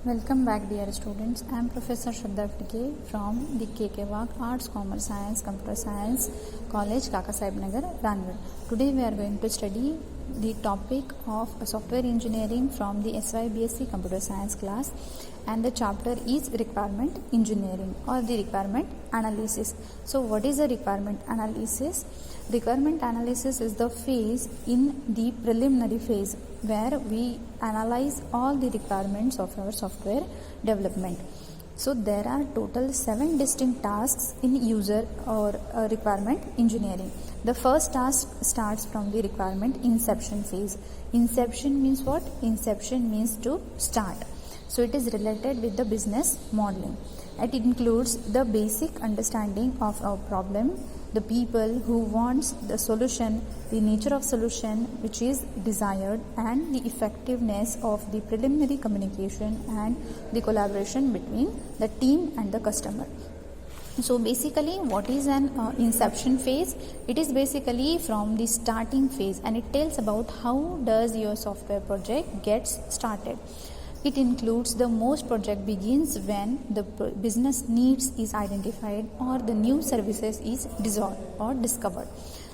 Welcome back, dear students. I am Professor Shraddha Fdike from the KK Wagh Arts, Commerce Science, Computer Science College, Kaka Sahib Nagar, Ranwad. Today we are going to study the topic of software engineering from the SYBSc Computer Science class, and the chapter is requirement engineering or the requirement analysis. So what is the requirement analysis? Requirement analysis is the phase in the preliminary phase where we analyze all the requirements of our software development. So there are total 7 distinct tasks in user or requirement engineering. The first task starts from the requirement inception phase. Inception means what? Inception means to start. So it is related with the business modeling. It includes the basic understanding of our problem, the people who wants the solution, the nature of solution which is desired, and the effectiveness of the preliminary communication and the collaboration between the team and the customer. So basically, what is an inception phase? It is basically from the starting phase, and it tells about how does your software project gets started. It includes the most project begins when the business needs is identified or the new services is dissolved or discovered.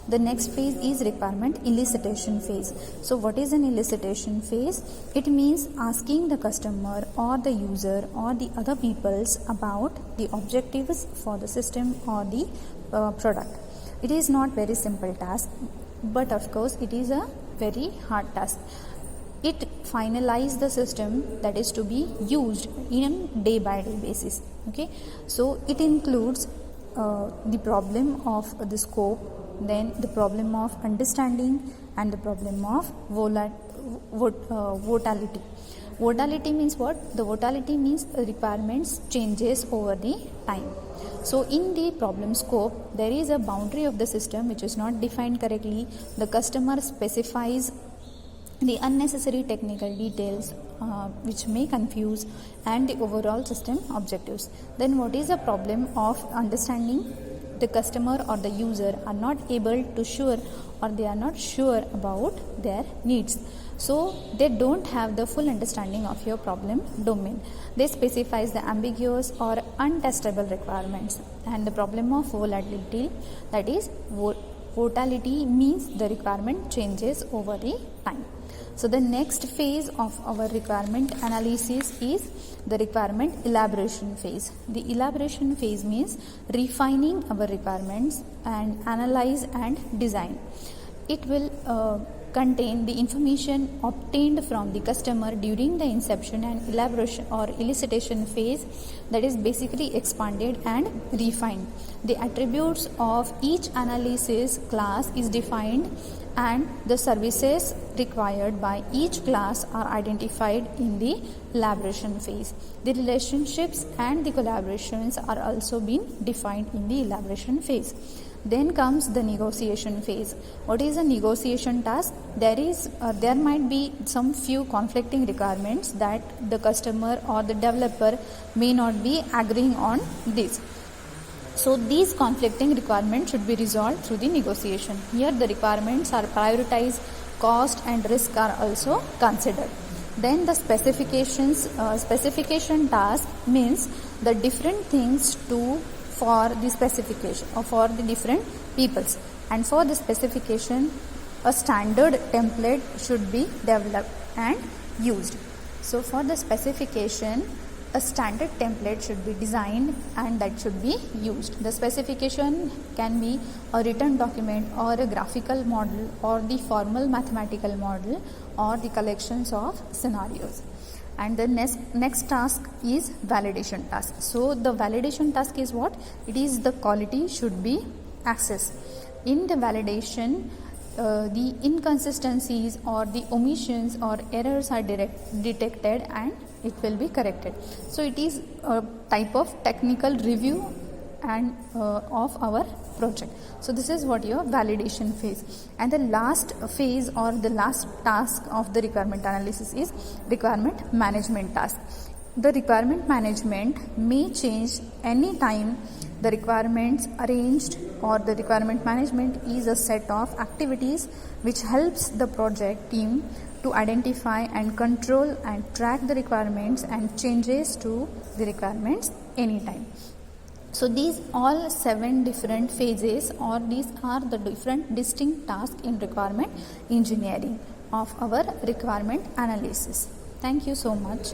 The next phase is requirement elicitation phase. So what is an elicitation phase? It means asking the customer or the user or the other peoples about the objectives for the system or the product. It is not very simple task, but of course it is a very hard task. It finalizes the system that is to be used in day by day basis. Okay, so it includes the problem of the scope, then the problem of understanding, and the problem of volatility. Volatility means what? The volatility means requirements changes over the time. So in the problem scope, there is a boundary of the system which is not defined correctly. The customer specifies the unnecessary technical details which may confuse and the overall system objectives. Then what is the problem of understanding? The customer or the user are not able to sure, or they are not sure about their needs. So they don't have the full understanding of your problem domain. They specify the ambiguous or untestable requirements. And the problem of volatility, that is volatility means the requirement changes over the time. So the next phase of our requirement analysis is the requirement elaboration phase. The elaboration phase means refining our requirements and analyze and design. It will contain the information obtained from the customer during the inception and elaboration or elicitation phase, that is basically expanded and refined. The attributes of each analysis class is defined, and the services required by each class are identified in the elaboration phase. The relationships and the collaborations are also being defined in the elaboration phase. Then comes the negotiation phase. What is a negotiation task? There might be some few conflicting requirements that the customer or the developer may not be agreeing on this. So these conflicting requirements should be resolved through the negotiation. Here the requirements are prioritized, cost and risk are also considered. Then the specification task means the different things for the specification or for the different peoples, and for the specification a standard template should be developed and used. So for the specification a standard template should be designed and that should be used. The specification can be a written document or a graphical model or the formal mathematical model or the collections of scenarios. And the next task is validation task. So the validation task is what? It is the quality should be assessed. In the validation, the inconsistencies or the omissions or errors are detected and it will be corrected. So it is a type of technical review and of our project. So this is what your validation phase. And the last phase or the last task of the requirement analysis is requirement management task. The requirement management may change any time the requirements arranged, or the requirement management is a set of activities which helps the project team to identify and control and track the requirements and changes to the requirements anytime. So these all 7 different phases, or these are the different distinct tasks in requirement engineering of our requirement analysis. Thank you so much.